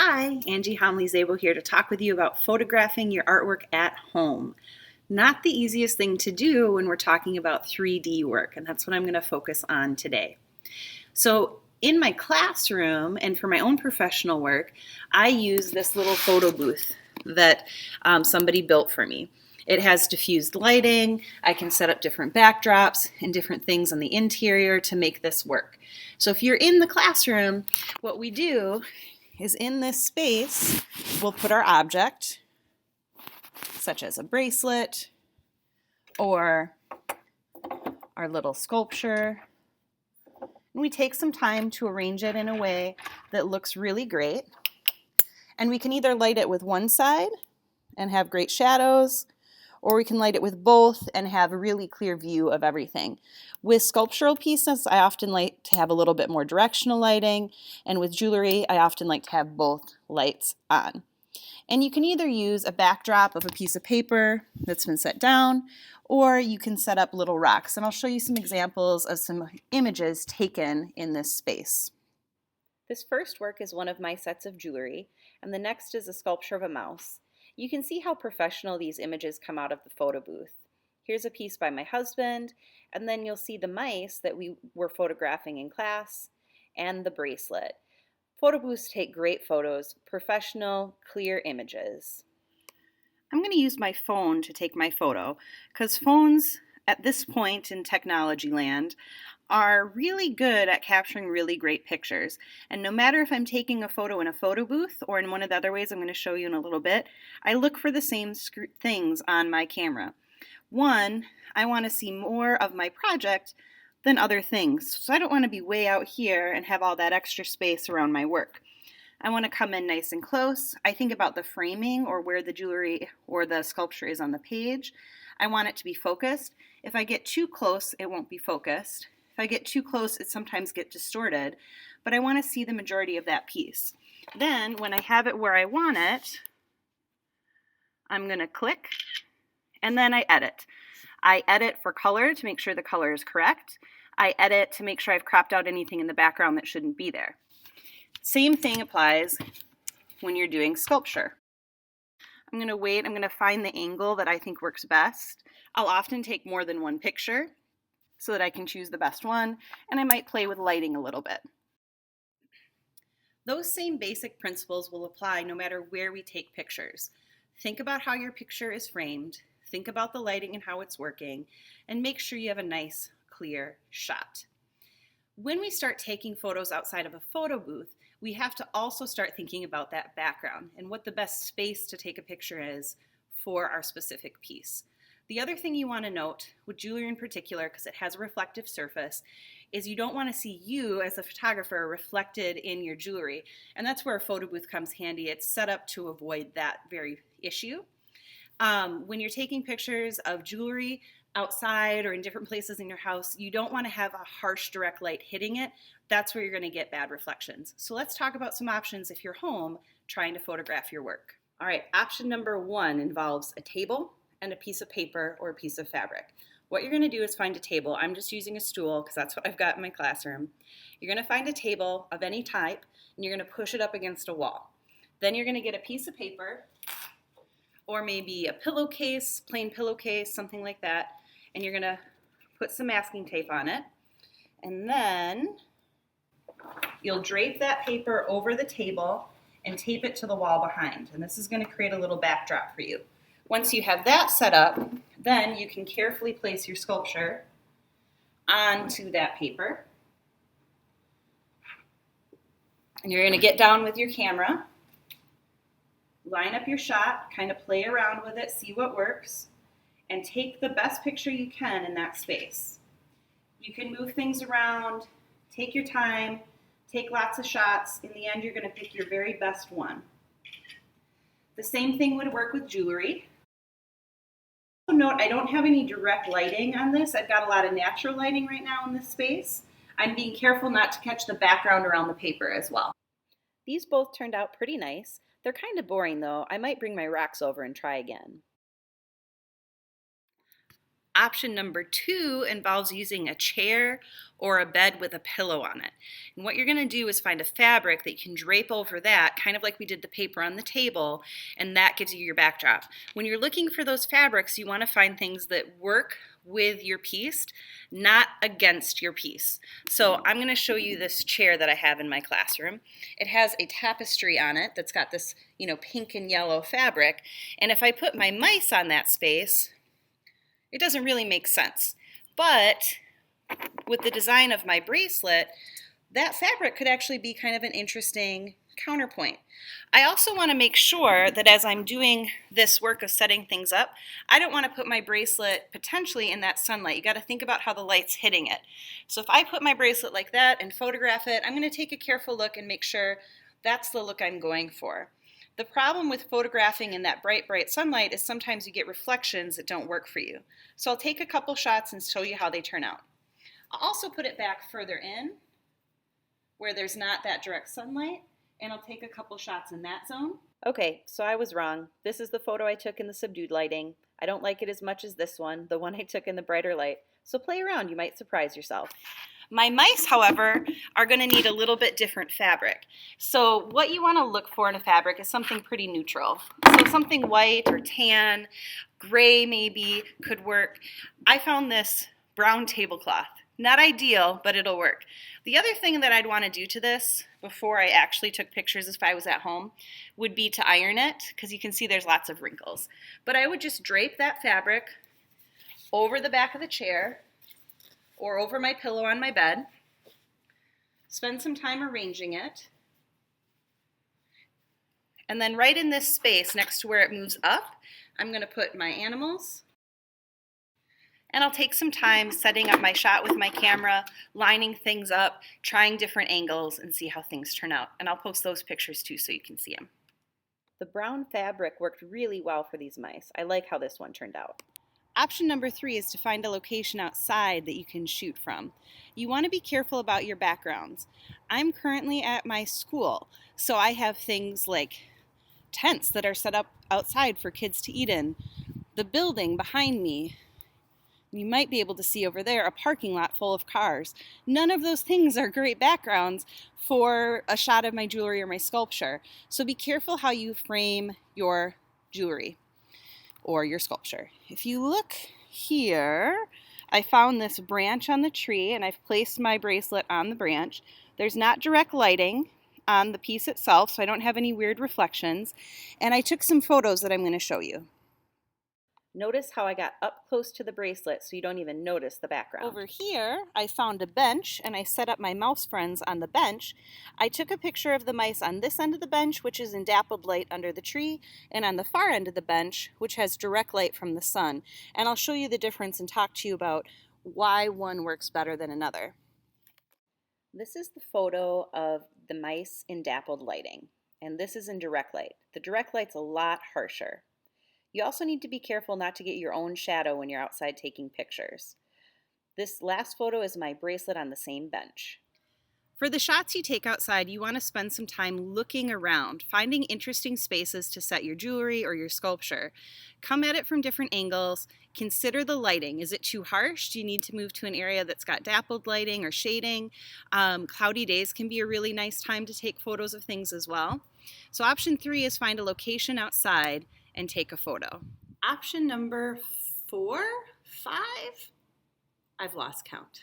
Hi, Angie Homley-Zabel here to talk with you about photographing your artwork at home. Not the easiest thing to do when we're talking about 3D work, and that's what I'm going to focus on today. So in my classroom and for my own professional work, I use this little photo booth that somebody built for me. It has diffused lighting. I can set up different backdrops and different things on the interior to make this work. So if you're in the classroom, what we do is in this space, we'll put our object, such as a bracelet or our little sculpture, and we take some time to arrange it in a way that looks really great. And we can either light it with one side and have great shadows, or we can light it with both and have a really clear view of everything. With sculptural pieces, I often like to have a little bit more directional lighting, and with jewelry, I often like to have both lights on. And you can either use a backdrop of a piece of paper that's been set down, or you can set up little rocks. And I'll show you some examples of some images taken in this space. This first work is one of my sets of jewelry, and the next is a sculpture of a mouse. You can see how professional these images come out of the photo booth. Here's a piece by my husband, and then you'll see the mice that we were photographing in class, and the bracelet. Photo booths take great photos, professional, clear images. I'm going to use my phone to take my photo, because phones at this point in technology land are really good at capturing really great pictures. And no matter if I'm taking a photo in a photo booth or in one of the other ways I'm going to show you in a little bit, I look for the same things on my camera. One, I want to see more of my project than other things. So I don't want to be way out here and have all that extra space around my work. I want to come in nice and close. I think about the framing or where the jewelry or the sculpture is on the page. I want it to be focused. If I get too close, it won't be focused. If I get too close, it sometimes gets distorted, but I want to see the majority of that piece. Then when I have it where I want it, I'm going to click, and then I edit. I edit for color to make sure the color is correct. I edit to make sure I've cropped out anything in the background that shouldn't be there. Same thing applies when you're doing sculpture. I'm going to wait. I'm going to find the angle that I think works best. I'll often take more than one picture so that I can choose the best one, and I might play with lighting a little bit. Those same basic principles will apply no matter where we take pictures. Think about how your picture is framed, think about the lighting and how it's working, and make sure you have a nice, clear shot. When we start taking photos outside of a photo booth, we have to also start thinking about that background and what the best space to take a picture is for our specific piece. The other thing you want to note, with jewelry in particular, because it has a reflective surface, is you don't want to see you as a photographer reflected in your jewelry. And that's where a photo booth comes handy. It's set up to avoid that very issue. When you're taking pictures of jewelry outside or in different places in your house, you don't want to have a harsh direct light hitting it. That's where you're going to get bad reflections. So let's talk about some options if you're home trying to photograph your work. All right, option number one involves a table and a piece of paper or a piece of fabric. What you're going to do is find a table. I'm just using a stool because that's what I've got in my classroom. You're going to find a table of any type and you're going to push it up against a wall. Then you're going to get a piece of paper or maybe a pillowcase, plain pillowcase, something like that, and you're going to put some masking tape on it. And then you'll drape that paper over the table and tape it to the wall behind. And this is going to create a little backdrop for you. Once you have that set up, then you can carefully place your sculpture onto that paper. And you're going to get down with your camera, line up your shot, kind of play around with it, see what works, and take the best picture you can in that space. You can move things around, take your time, take lots of shots. In the end, you're going to pick your very best one. The same thing would work with jewelry. Note, I don't have any direct lighting on this. I've got a lot of natural lighting right now in this space. I'm being careful not to catch the background around the paper as well. These both turned out pretty nice. They're kind of boring though. I might bring my rocks over and try again. Option number 2 involves using a chair or a bed with a pillow on it. And what you're going to do is find a fabric that you can drape over that, kind of like we did the paper on the table, and that gives you your backdrop. When you're looking for those fabrics, you want to find things that work with your piece, not against your piece. So I'm going to show you this chair that I have in my classroom. It has a tapestry on it that's got this, pink and yellow fabric, and if I put my mice on that space, it doesn't really make sense. But with the design of my bracelet, that fabric could actually be kind of an interesting counterpoint. I also want to make sure that as I'm doing this work of setting things up, I don't want to put my bracelet potentially in that sunlight. You got to think about how the light's hitting it. So if I put my bracelet like that and photograph it, I'm going to take a careful look and make sure that's the look I'm going for. The problem with photographing in that bright, bright sunlight is sometimes you get reflections that don't work for you. So I'll take a couple shots and show you how they turn out. I'll also put it back further in where there's not that direct sunlight, and I'll take a couple shots in that zone. Okay, so I was wrong. This is the photo I took in the subdued lighting. I don't like it as much as this one, the one I took in the brighter light. So play around, you might surprise yourself. My mice, however, are going to need a little bit different fabric. So what you want to look for in a fabric is something pretty neutral. So something white or tan, gray maybe could work. I found this brown tablecloth. Not ideal, but it'll work. The other thing that I'd want to do to this before I actually took pictures if I was at home would be to iron it, because you can see there's lots of wrinkles. But I would just drape that fabric over the back of the chair or over my pillow on my bed, spend some time arranging it, and then right in this space next to where it moves up, I'm going to put my animals, and I'll take some time setting up my shot with my camera, lining things up, trying different angles, and see how things turn out. And I'll post those pictures too so you can see them. The brown fabric worked really well for these mice. I like how this one turned out. Option number 3 is to find a location outside that you can shoot from. You want to be careful about your backgrounds. I'm currently at my school, so I have things like tents that are set up outside for kids to eat in. The building behind me, you might be able to see over there, a parking lot full of cars. None of those things are great backgrounds for a shot of my jewelry or my sculpture. So be careful how you frame your jewelry or your sculpture. If you look here, I found this branch on the tree and I've placed my bracelet on the branch. There's not direct lighting on the piece itself, so I don't have any weird reflections. And I took some photos that I'm going to show you. Notice how I got up close to the bracelet so you don't even notice the background. Over here, I found a bench and I set up my mouse friends on the bench. I took a picture of the mice on this end of the bench, which is in dappled light under the tree, and on the far end of the bench, which has direct light from the sun. And I'll show you the difference and talk to you about why one works better than another. This is the photo of the mice in dappled lighting, and this is in direct light. The direct light's a lot harsher. You also need to be careful not to get your own shadow when you're outside taking pictures. This last photo is my bracelet on the same bench. For the shots you take outside, you want to spend some time looking around, finding interesting spaces to set your jewelry or your sculpture. Come at it from different angles. Consider the lighting. Is it too harsh? Do you need to move to an area that's got dappled lighting or shading? Cloudy days can be a really nice time to take photos of things as well. So option 3 is find a location outside and take a photo. Option number 4, 5, I've lost count,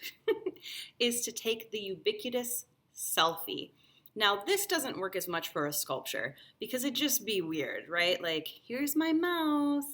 is to take the ubiquitous selfie. Now this doesn't work as much for a sculpture because it'd just be weird, right? Like, here's my mouse.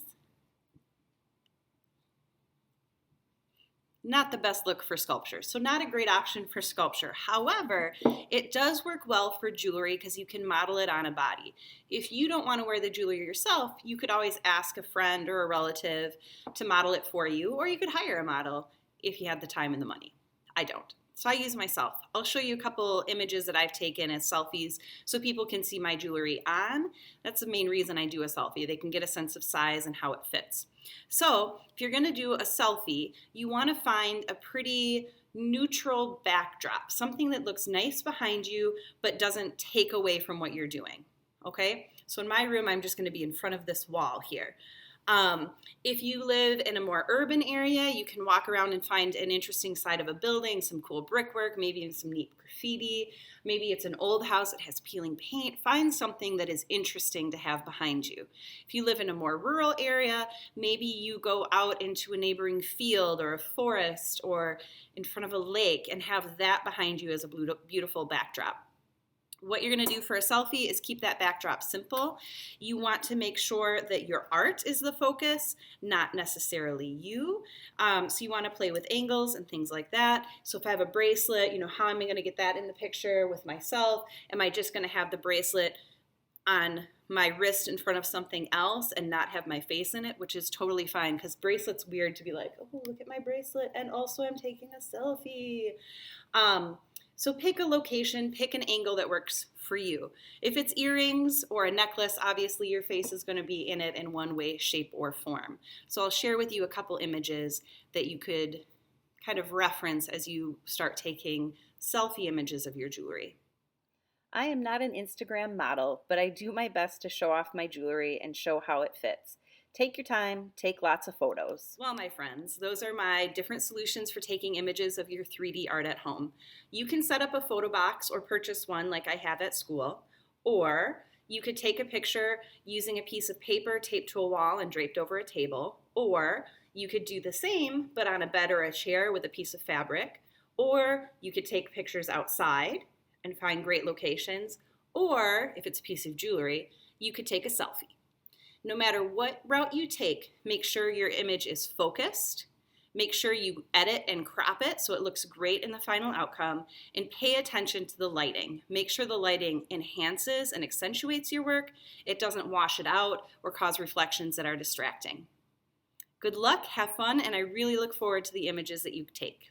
Not the best look for sculpture, so not a great option for sculpture. However, it does work well for jewelry because you can model it on a body. If you don't want to wear the jewelry yourself, you could always ask a friend or a relative to model it for you, or you could hire a model if you had the time and the money. I don't. So I use myself. I'll show you a couple images that I've taken as selfies so people can see my jewelry on. That's the main reason I do a selfie. They can get a sense of size and how it fits. So if you're going to do a selfie, you want to find a pretty neutral backdrop, something that looks nice behind you but doesn't take away from what you're doing. Okay? So in my room, I'm just going to be in front of this wall here. If you live in a more urban area, you can walk around and find an interesting side of a building, some cool brickwork, maybe even some neat graffiti. Maybe it's an old house that has peeling paint. Find something that is interesting to have behind you. If you live in a more rural area, maybe you go out into a neighboring field or a forest or in front of a lake and have that behind you as a beautiful backdrop. What you're going to do for a selfie is keep that backdrop simple. You want to make sure that your art is the focus, not necessarily you. So you want to play with angles and things like that. So if I have a bracelet, how am I going to get that in the picture with myself? Am I just going to have the bracelet on my wrist in front of something else and not have my face in it, which is totally fine, because bracelet's weird to be like, oh, look at my bracelet, and also I'm taking a selfie. So pick a location, pick an angle that works for you. If it's earrings or a necklace, obviously your face is going to be in it in one way, shape, or form. So I'll share with you a couple images that you could kind of reference as you start taking selfie images of your jewelry. I am not an Instagram model, but I do my best to show off my jewelry and show how it fits. Take your time, take lots of photos. Well, my friends, those are my different solutions for taking images of your 3D art at home. You can set up a photo box or purchase one like I have at school, or you could take a picture using a piece of paper taped to a wall and draped over a table, or you could do the same but on a bed or a chair with a piece of fabric, or you could take pictures outside and find great locations, or if it's a piece of jewelry, you could take a selfie. No matter what route you take, make sure your image is focused, make sure you edit and crop it so it looks great in the final outcome, and pay attention to the lighting. Make sure the lighting enhances and accentuates your work. It doesn't wash it out or cause reflections that are distracting. Good luck, have fun, and I really look forward to the images that you take.